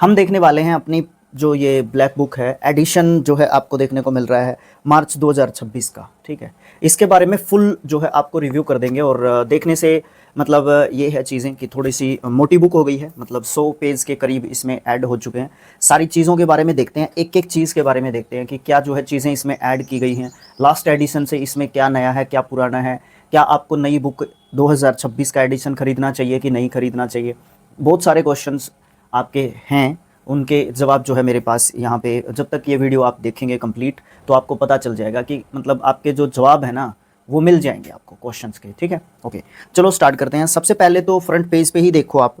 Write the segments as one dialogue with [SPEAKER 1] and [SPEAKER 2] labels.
[SPEAKER 1] हम देखने वाले हैं अपनी जो ये ब्लैक बुक है एडिशन जो है आपको देखने को मिल रहा है मार्च 2026 का। ठीक है, इसके बारे में फुल जो है आपको रिव्यू कर देंगे और देखने से मतलब ये है चीज़ें कि थोड़ी सी मोटी बुक हो गई है, मतलब 100 पेज के करीब इसमें ऐड हो चुके हैं। सारी चीज़ों के बारे में देखते हैं, एक एक चीज़ के बारे में देखते हैं कि क्या जो है चीज़ें इसमें ऐड की गई हैं, लास्ट एडिशन से इसमें क्या नया है क्या पुराना है, क्या आपको नई बुक 2026 का एडिशन खरीदना चाहिए कि नहीं खरीदना चाहिए। बहुत सारे क्वेश्चंस आपके हैं, उनके जवाब जो है मेरे पास यहाँ पे जब तक ये वीडियो आप देखेंगे कंप्लीट तो आपको पता चल जाएगा कि मतलब आपके जो जवाब है ना वो मिल जाएंगे आपको क्वेश्चंस के। ठीक है, ओके चलो स्टार्ट करते हैं। सबसे पहले तो फ्रंट पेज पे ही देखो आप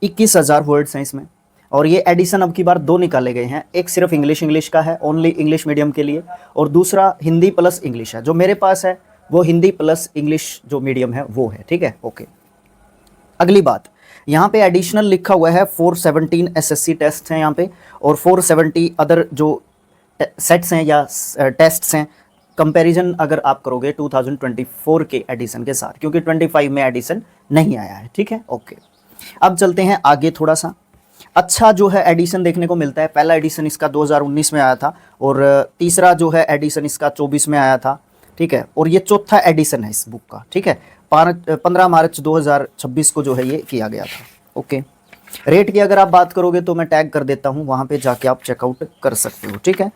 [SPEAKER 1] 21,000 वर्ड्स हैं इसमें और ये एडिशन अब की बार दो निकाले गए हैं, एक सिर्फ इंग्लिश का है ओनली इंग्लिश मीडियम के लिए और दूसरा हिंदी प्लस इंग्लिश है। जो मेरे पास है वो हिंदी प्लस इंग्लिश जो मीडियम है वो है। ठीक है, ओके अगली बात यहाँ पे एडिशनल लिखा हुआ है 417 एसएससी टेस्ट हैं यहाँ पे और 470 अदर जो सेट्स हैं या टेस्ट्स हैं। कंपैरिजन अगर आप करोगे 2024 के एडिशन के साथ, क्योंकि 25 में एडिशन नहीं आया है। ठीक है, ओके अब चलते हैं आगे। थोड़ा सा अच्छा जो है एडिशन देखने को मिलता है। पहला एडिशन इसका 2019 में आया था और तीसरा जो है एडिशन इसका 24 में आया था। ठीक है, और ये चौथा एडिशन है इस बुक का। ठीक है, 15 मार्च 2026 को जो है ये किया गया था। ओके, रेट की अगर आप बात करोगे तो मैं टैग कर देता हूँ, वहाँ पे जाके आप चेकआउट कर सकते हो। ठीक है,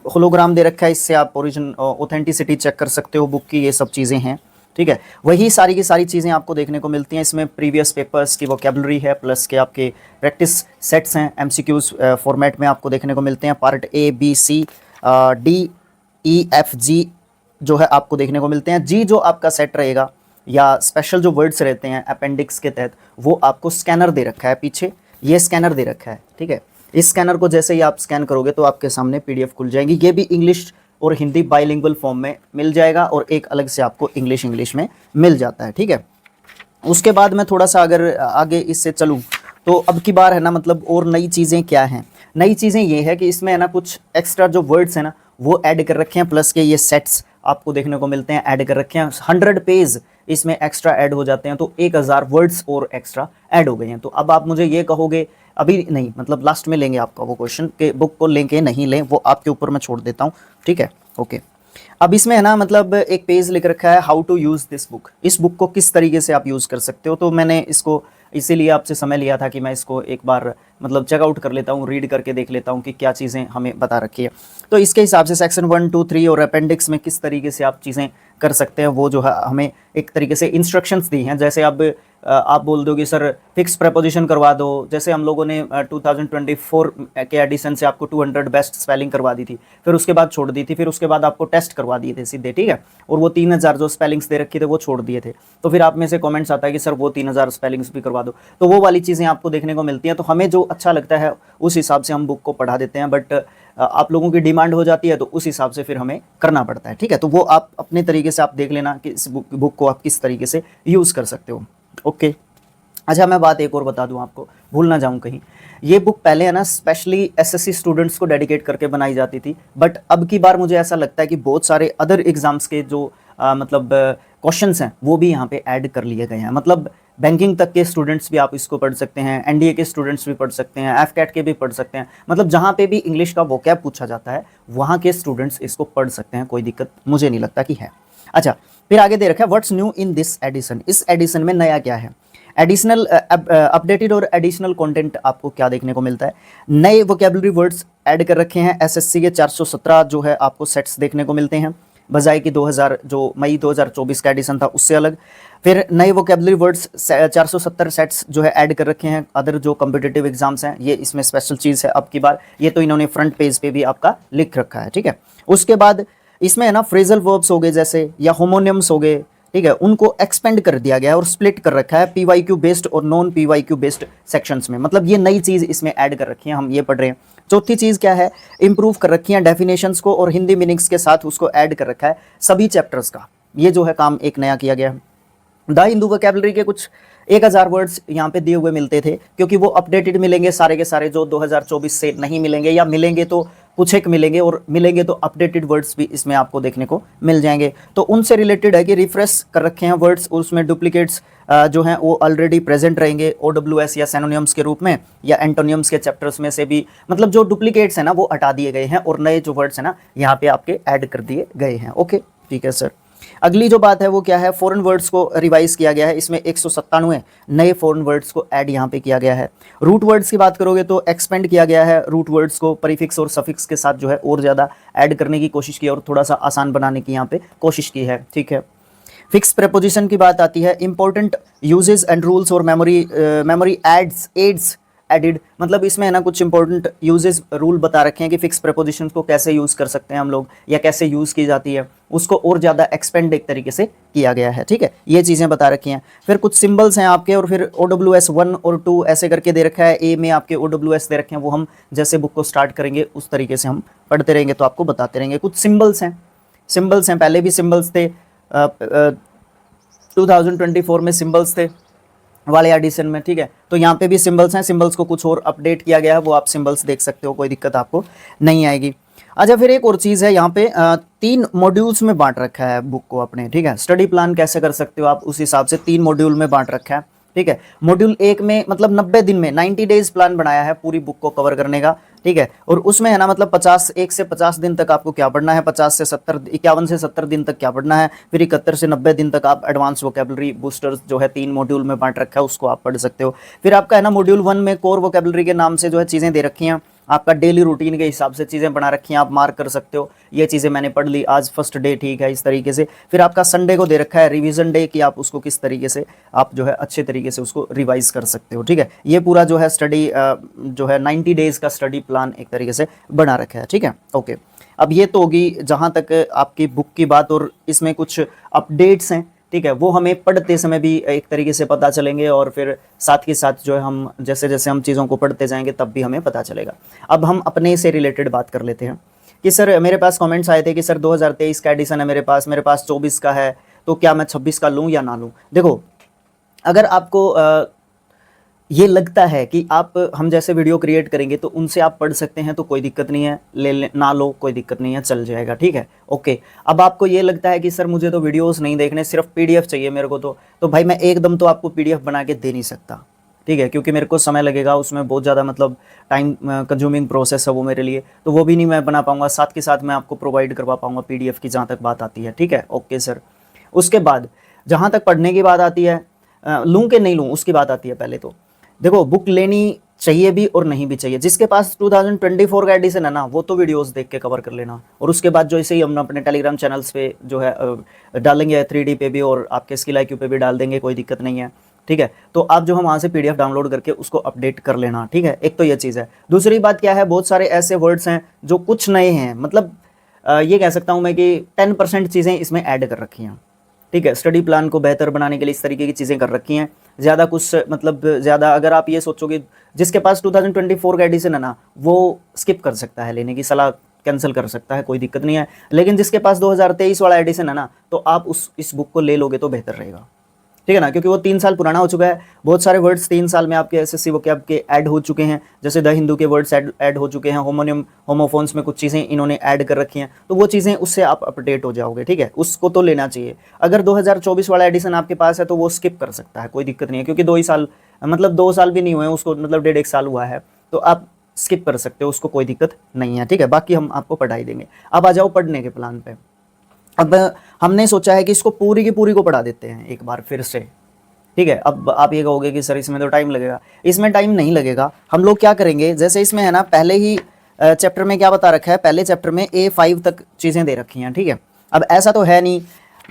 [SPEAKER 1] होलोग्राम दे रखा है, इससे आप ओरिजिन ऑथेंटिसिटी चेक कर सकते हो बुक की, ये सब चीज़ें हैं। ठीक है, वही सारी की सारी चीज़ें आपको देखने को मिलती हैं इसमें। प्रीवियस पेपर्स की वोकेबलरी है प्लस के आपके प्रैक्टिस सेट्स हैं, एमसीक्यूज फॉर्मेट में आपको देखने को मिलते हैं। Part A B C D E F G जो है आपको देखने को मिलते हैं। जी जो आपका सेट रहेगा या स्पेशल जो वर्ड्स रहते हैं अपेंडिक्स के तहत वो आपको स्कैनर दे रखा है पीछे, ये स्कैनर दे रखा है। ठीक है, इस स्कैनर को जैसे ही आप स्कैन करोगे तो आपके सामने पीडीएफ खुल जाएगी। ये भी इंग्लिश और हिंदी बाइलिंगुअल फॉर्म में मिल जाएगा और एक अलग से आपको इंग्लिश में मिल जाता है। ठीक है, उसके बाद मैं थोड़ा सा अगर आगे इससे चलूँ तो अब की बार है ना मतलब और नई चीज़ें क्या हैं। नई चीज़ें ये है कि इसमें है ना कुछ एक्स्ट्रा जो वर्ड्स हैं ना वो ऐड कर रखे हैं, प्लस के ये सेट्स आपको देखने को मिलते हैं ऐड कर रखे हैं। 100 पेज इसमें एक्स्ट्रा ऐड हो जाते हैं तो 1000 वर्ड्स और एक्स्ट्रा ऐड हो गए हैं। तो अब आप मुझे ये कहोगे अभी नहीं, मतलब लास्ट में लेंगे आपका वो क्वेश्चन के बुक को लें के नहीं लें, वो आपके ऊपर मैं छोड़ देता हूँ। ठीक है, ओके अब इसमें है ना मतलब एक पेज लिख रखा है how to use this book. इस बुक को किस तरीके से आप यूज़ कर सकते हो। तो मैंने इसको इसीलिए आपसे समय लिया था कि मैं इसको एक बार मतलब चेकआउट कर लेता हूँ, रीड करके देख लेता हूँ कि क्या चीज़ें हमें बता रखी है। तो इसके हिसाब से सेक्शन 1, 2, 3 और अपेंडिक्स में किस तरीके से आप चीज़ें कर सकते हैं वो जो है हमें एक तरीके से इंस्ट्रक्शंस दी हैं। जैसे अब आप बोल दोगे सर फिक्स प्रपोजिशन करवा दो, जैसे हम लोगों ने 2024 के एडिशन से आपको 200 बेस्ट स्पेलिंग करवा दी थी, फिर उसके बाद छोड़ दी थी, फिर उसके बाद आपको टेस्ट करवा दिए थे सीधे। ठीक है, और वो 3000 जो स्पेलिंग्स दे रखे थे वो छोड़ दिए थे। तो फिर आप में से कमेंट्स आता है कि सर वो 3000 स्पेलिंग्स भी करवा दो, तो वो वाली चीज़ें आपको देखने को मिलती हैं। तो हमें जो अच्छा लगता है उस हिसाब से हम बुक को पढ़ा देते हैं, बट आप लोगों की डिमांड हो जाती है तो उस हिसाब से फिर हमें करना पड़ता है। ठीक है, तो वो आप अपने तरीके से आप देख लेना कि इस बुक को आप किस तरीके से यूज़ कर सकते हो। ओके, अच्छा मैं बात एक और बता दूं आपको, भूल ना जाऊं कहीं। ये बुक पहले है ना स्पेशली एसएससी स्टूडेंट्स को डेडिकेट करके बनाई जाती थी, बट अब की बार मुझे ऐसा लगता है कि बहुत सारे अदर एग्जाम्स के जो मतलब क्वेश्चंस हैं वो भी यहाँ पे ऐड कर लिए गए हैं। मतलब बैंकिंग तक के स्टूडेंट्स भी आप इसको पढ़ सकते हैं, एनडीए के स्टूडेंट्स भी पढ़ सकते हैं, एफकैट के भी पढ़ सकते हैं। मतलब जहाँ पे भी इंग्लिश का वोकैब पूछा जाता है वहाँ के स्टूडेंट्स इसको पढ़ सकते हैं, कोई दिक्कत मुझे नहीं लगता कि है। अच्छा, फिर आगे दे रखा है what's new in this edition. इस एडिशन में नया क्या है। एडिशनल अपडेटेड और एडिशनल कंटेंट आपको क्या देखने को मिलता है। नए वोकेबलरी वर्ड्स ऐड कर रखे हैं। एसएससी के 417 जो है आपको सेट्स देखने को मिलते हैं, बजाय कि 2000 जो मई 2024 का एडिशन था उससे अलग। फिर नए वोकेबलरी वर्ड्स 470 सेट्स जो है ऐड कर रखे हैं। अदर जो कॉम्पिटिटिव एग्जाम्स हैं ये इसमें स्पेशल चीज़ है अब की बार, ये तो इन्होंने फ्रंट पेज पे भी आपका लिख रखा है। ठीक है, उसके बाद इसमें है ना फ्रेजल वर्ब्स हो गए जैसे या होमोनियम्स हो गए, ठीक है, उनको एक्सपेंड कर दिया गया है और स्प्लिट कर रखा है पीवाईक्यू बेस्ड और नॉन पीवाईक्यू बेस्ड सेक्शंस में। मतलब ये नई चीज़ इसमें ऐड कर रखी है, हम ये पढ़ रहे हैं। चौथी चीज़ क्या है, इंप्रूव कर रखी है डेफिनेशंस को और हिंदी मीनिंग्स के साथ उसको ऐड कर रखा है सभी चैप्टर्स का। ये जो है काम एक नया किया गया है। द हिंदू वोकैबुलरी के कुछ 1000 वर्ड्स यहाँ पे दिए हुए मिलते थे, क्योंकि वो अपडेटेड मिलेंगे सारे के सारे, जो 2024 से नहीं मिलेंगे या मिलेंगे तो कुछ एक मिलेंगे, और मिलेंगे तो अपडेटेड वर्ड्स भी इसमें आपको देखने को मिल जाएंगे। तो उनसे रिलेटेड है कि रिफ्रेश कर रखे हैं वर्ड्स, उसमें डुप्लीकेट्स जो हैं वो ऑलरेडी प्रेजेंट रहेंगे OWS या सिनोनिम्स के रूप में, या एंटोनियम्स के चैप्टर्स में से भी, मतलब जो डुप्लीकेट्स हैं ना वो हटा दिए गए हैं, और नए जो वर्ड्स हैं ना यहाँ पे आपके ऐड कर दिए गए हैं। ओके, ठीक है सर। अगली जो बात है वो क्या है, फॉरेन वर्ड्स को रिवाइज किया गया है। इसमें 197 नए फॉरेन वर्ड्स को ऐड यहाँ पे किया गया है। रूट वर्ड्स की बात करोगे तो एक्सपेंड किया गया है, रूट वर्ड्स को प्रीफिक्स और सफिक्स के साथ जो है और ज़्यादा ऐड करने की कोशिश की और थोड़ा सा आसान बनाने की यहाँ पे कोशिश की है, ठीक है। फिक्स प्रेपोजिशन की बात आती है, इंपॉर्टेंट यूजेस एंड रूल्स और मेमोरी एड्स एडिड, मतलब इसमें है ना कुछ इंपॉर्टेंट यूजेस रूल बता रखे हैं कि फिक्स प्रेपोजिशन को कैसे यूज़ कर सकते हैं हम लोग, या कैसे यूज़ की जाती है, उसको और ज़्यादा एक्सपेंड एक तरीके से किया गया है, ठीक है। ये चीज़ें बता रखी हैं। फिर कुछ सिंबल्स हैं आपके, और फिर OWS 1 और 2 ऐसे करके दे रखा है। ए में आपके OWS दे रखे हैं, वो हम जैसे बुक को स्टार्ट करेंगे उस तरीके से हम पढ़ते रहेंगे तो आपको बताते रहेंगे। कुछ सिम्बल्स हैं, पहले भी सिम्बल्स थे, 2024 में सिम्बल्स थे वाले एडिशन में, ठीक है। तो यहाँ पे भी सिंबल्स हैं, सिंबल्स को कुछ और अपडेट किया गया है, वो आप सिंबल्स देख सकते हो, कोई दिक्कत आपको नहीं आएगी। अच्छा, फिर एक और चीज़ है, यहाँ पे 3 मॉड्यूल्स में बांट रखा है बुक को अपने, ठीक है। स्टडी प्लान कैसे कर सकते हो आप, उस हिसाब से 3 मॉड्यूल में बांट रखा है, ठीक है। मॉड्यूल 1 में मतलब 90 दिन में 90 डेज प्लान बनाया है पूरी बुक को कवर करने का, ठीक है। और उसमें है ना मतलब 1 से 50 दिन तक आपको क्या पढ़ना है, 51 से 70 दिन तक क्या पढ़ना है, फिर 71 से 90 दिन तक आप एडवांस वोकेबलरी बूस्टर्स जो है 3 मॉड्यूल में बांट रखा है, उसको आप पढ़ सकते हो। फिर आपका है ना मॉड्यूल 1 में कोर वोकेबलरी के नाम से जो है चीज़ें दे रखी हैं, आपका डेली रूटीन के हिसाब से चीज़ें बना रखी हैं, आप मार्क कर सकते हो, ये चीज़ें मैंने पढ़ ली, आज फर्स्ट डे, ठीक है, इस तरीके से। फिर आपका संडे को दे रखा है रिवीजन डे, कि आप उसको किस तरीके से आप जो है अच्छे तरीके से उसको रिवाइज कर सकते हो, ठीक है। ये पूरा जो है स्टडी जो है 90 डेज़ का स्टडी प्लान एक तरीके से बना रखा है, ठीक है। ओके, अब ये तो होगी जहाँ तक आपकी बुक की बात, और इसमें कुछ अपडेट्स हैं, ठीक है, वो हमें पढ़ते समय भी एक तरीके से पता चलेंगे, और फिर साथ ही साथ जो है हम जैसे जैसे हम चीज़ों को पढ़ते जाएंगे तब भी हमें पता चलेगा। अब हम अपने से रिलेटेड बात कर लेते हैं कि सर मेरे पास कमेंट्स आए थे कि सर 2023 का एडिशन है मेरे पास 24 का है, तो क्या मैं 26 का लूँ या ना लूँ। देखो, अगर आपको ये लगता है कि आप हम जैसे वीडियो क्रिएट करेंगे तो उनसे आप पढ़ सकते हैं तो कोई दिक्कत नहीं है, ले ना लो कोई दिक्कत नहीं है, चल जाएगा, ठीक है, ओके। अब आपको ये लगता है कि सर मुझे तो वीडियोस नहीं देखने, सिर्फ PDF चाहिए मेरे को, तो भाई मैं एकदम तो आपको PDF बना के दे नहीं सकता, ठीक है, क्योंकि मेरे को समय लगेगा, उसमें बहुत ज़्यादा मतलब टाइम कंज्यूमिंग प्रोसेस है वो मेरे लिए, तो वो भी नहीं मैं बना पाऊँगा। साथ के साथ मैं आपको प्रोवाइड करवा पाऊँगा PDF की, जहाँ तक बात आती है, ठीक है, ओके सर। उसके बाद जहाँ तक पढ़ने की बात आती है, लूँ कि नहीं लूँ उसकी बात आती है। पहले तो देखो, बुक लेनी चाहिए भी और नहीं भी चाहिए। जिसके पास 2024 का एडिशन है ना, वो तो वीडियोस देख के कवर कर लेना, और उसके बाद जो ऐसे ही हम अपने टेलीग्राम चैनल्स पे जो है डालेंगे, 3D पे भी और आपके स्किल IQ पे भी डाल देंगे, कोई दिक्कत नहीं है, ठीक है। तो आप जो है वहाँ से PDF डाउनलोड करके उसको अपडेट कर लेना, ठीक है। एक तो ये चीज़ है। दूसरी बात क्या है, बहुत सारे ऐसे वर्ड्स हैं जो कुछ नए हैं, मतलब ये कह सकता हूँ मैं कि 10% चीज़ें इसमें ऐड कर रखी हैं, ठीक है। स्टडी प्लान को बेहतर बनाने के लिए इस तरीके की चीज़ें कर रखी हैं। ज़्यादा कुछ मतलब ज़्यादा अगर आप ये सोचोगे, जिसके पास 2024 का एडिशन है ना, वो स्किप कर सकता है, लेने की सलाह कैंसिल कर सकता है, कोई दिक्कत नहीं है। लेकिन जिसके पास 2023 वाला एडिशन है ना, तो आप इस बुक को ले लोगे तो बेहतर रहेगा, ठीक है ना, क्योंकि वो 3 साल पुराना हो चुका है। बहुत सारे वर्ड्स 3 साल में आपके SSC वोकैब के ऐड हो चुके हैं, जैसे द हिंदू के वर्ड्स ऐड हो चुके हैं, होमोनियम होमोफोन्स में कुछ चीज़ें इन्होंने ऐड कर रखी हैं, तो वो चीज़ें उससे आप अपडेट हो जाओगे, ठीक है, उसको तो लेना चाहिए। अगर 2024 वाला एडिशन आपके पास है तो वो स्किप कर सकता है, कोई दिक्कत नहीं है, क्योंकि 2 ही साल मतलब 2 साल भी नहीं हुए उसको, मतलब 1.5 साल हुआ है, तो आप स्किप कर सकते हो उसको, कोई दिक्कत नहीं है, ठीक है। बाकी हम आपको पढ़ाई देंगे। अब आ जाओ पढ़ने के प्लान पे। अब हमने सोचा है कि इसको पूरी की पूरी को पढ़ा देते हैं एक बार फिर से, ठीक है। अब आप ये कहोगे कि सर इसमें तो टाइम लगेगा, इसमें टाइम नहीं लगेगा। हम लोग क्या करेंगे, जैसे इसमें है ना पहले ही चैप्टर में क्या बता रखा है, पहले चैप्टर में A5 तक चीज़ें दे रखी हैं, ठीक है। अब ऐसा तो है नहीं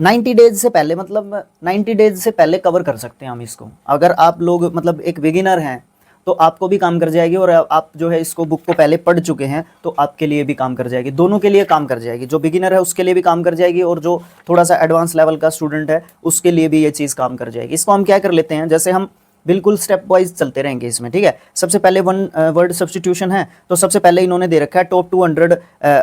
[SPEAKER 1] 90 डेज से पहले, मतलब 90 डेज से पहले कवर कर सकते हैं हम इसको। अगर आप लोग मतलब एक बिगिनर हैं तो आपको भी काम कर जाएगी, और आप जो है इसको बुक को पहले पढ़ चुके हैं तो आपके लिए भी काम कर जाएगी, दोनों के लिए काम कर जाएगी। जो बिगिनर है उसके लिए भी काम कर जाएगी, और जो थोड़ा सा एडवांस लेवल का स्टूडेंट है उसके लिए भी ये चीज़ काम कर जाएगी। इसको हम क्या कर लेते हैं, जैसे हम बिल्कुल स्टेप वाइज चलते रहेंगे इसमें, ठीक है। सबसे पहले 1 वर्ड सब्स्टिट्यूशन है, तो सबसे पहले इन्होंने दे रखा है टॉप 200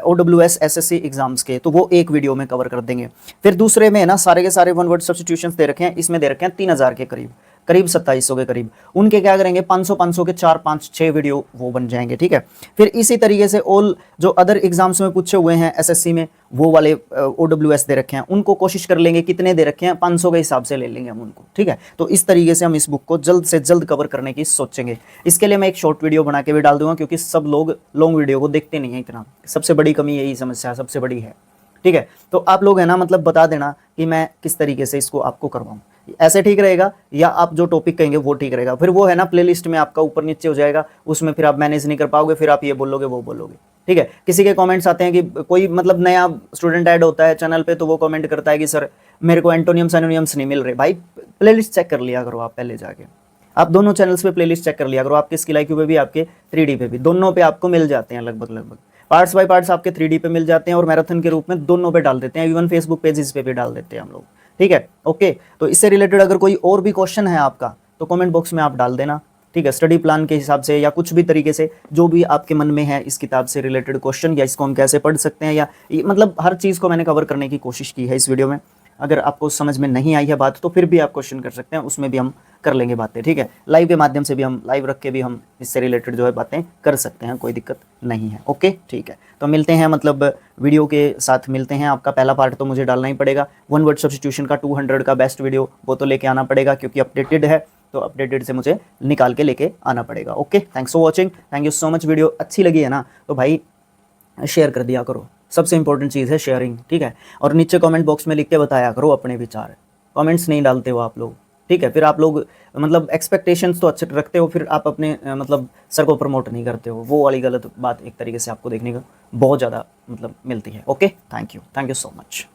[SPEAKER 1] OWS SSC एग्जाम्स के, तो वो एक वीडियो में कवर कर देंगे। फिर दूसरे में है ना सारे के सारे 1 वर्ड सब्स्टिट्यूशंस दे रखे हैं, इसमें दे रखे हैं 3000 के करीब, करीब 2700 के करीब। उनके क्या करेंगे 500 के 4 5 6 वीडियो वो बन जाएंगे, ठीक है। फिर इसी तरीके से ऑल जो अदर एग्जाम्स में पूछे हुए हैं एसएससी में, वो वाले OWS दे रखे हैं, उनको कोशिश कर लेंगे, कितने दे रखे हैं 500 के हिसाब से ले लेंगे हम उनको, ठीक है। तो इस तरीके से हम इस बुक को जल्द से जल्द कवर करने की सोचेंगे। इसके लिए मैं एक शॉर्ट वीडियो बना के भी डाल दूंगा, क्योंकि सब लोग लॉन्ग वीडियो को देखते नहीं है इतना, सबसे बड़ी कमी यही समस्या सबसे बड़ी है, ठीक है। तो आप लोग है ना मतलब बता देना कि मैं किस तरीके से इसको आपको करवाऊं, ऐसे ठीक रहेगा या आप जो टॉपिक कहेंगे वो ठीक रहेगा। फिर वो है ना प्लेलिस्ट में आपका ऊपर नीचे हो जाएगा, उसमें फिर आप मैनेज नहीं कर पाओगे, फिर आप ये बोलोगे वो बोलोगे, ठीक है। किसी के कमेंट्स आते हैं कि कोई मतलब नया स्टूडेंट ऐड होता है चैनल पे, तो वो कमेंट करता है कि सर मेरे को एंटोनियम्स एनोनियम्स नहीं मिल रहे। भाई प्लेलिस्ट चेक कर लिया करो आप पहले जाके, आप दोनों चैनल्स पे प्लेलिस्ट चेक कर लिया करो, आपके स्किल IQ पे भी आपके 3D पे भी, दोनों पे आपको मिल जाते हैं लगभग पार्ट्स बाय पार्ट्स आपके 3D पे मिल जाते हैं, और मैराथन के रूप में दोनों पे डाल देते हैं, इवन फेसबुक पेजेस पे भी डाल देते हैं हम लोग, ठीक है। ओके, तो इससे रिलेटेड अगर कोई और भी क्वेश्चन है आपका तो कमेंट बॉक्स में आप डाल देना, ठीक है। स्टडी प्लान के हिसाब से या कुछ भी तरीके से जो भी आपके मन में है इस किताब से रिलेटेड क्वेश्चन, या इसको हम कैसे पढ़ सकते हैं, या मतलब हर चीज़ को मैंने कवर करने की कोशिश की है इस वीडियो में। अगर आपको समझ में नहीं आई है बात तो फिर भी आप क्वेश्चन कर सकते हैं, उसमें भी हम कर लेंगे बातें, ठीक है। लाइव के माध्यम से भी हम लाइव रख के भी हम इससे रिलेटेड जो है बातें कर सकते हैं, कोई दिक्कत नहीं है। ओके, ठीक है। तो मिलते हैं मतलब वीडियो के साथ मिलते हैं। आपका पहला पार्ट तो मुझे डालना ही पड़ेगा, 1 वर्ड सब्स्टिट्यूशन का 200 का बेस्ट वीडियो, वो तो लेके आना पड़ेगा क्योंकि अपडेटेड है, तो अपडेटेड से मुझे निकाल के लेके आना पड़ेगा। Okay, thanks for watching, thank you so much. Video अच्छी लगी है ना तो भाई शेयर कर दिया करो, सबसे इंपॉर्टेंट चीज़ है शेयरिंग, ठीक है। और नीचे कमेंट बॉक्स में लिख के बताया करो अपने विचार, कमेंट्स नहीं डालते हो आप लोग, ठीक है। फिर आप लोग मतलब एक्सपेक्टेशंस तो अच्छे रखते हो, फिर आप अपने मतलब सर को प्रमोट नहीं करते हो, वो वाली गलत बात एक तरीके से आपको देखने को बहुत ज़्यादा मतलब मिलती है। Okay, thank you so much.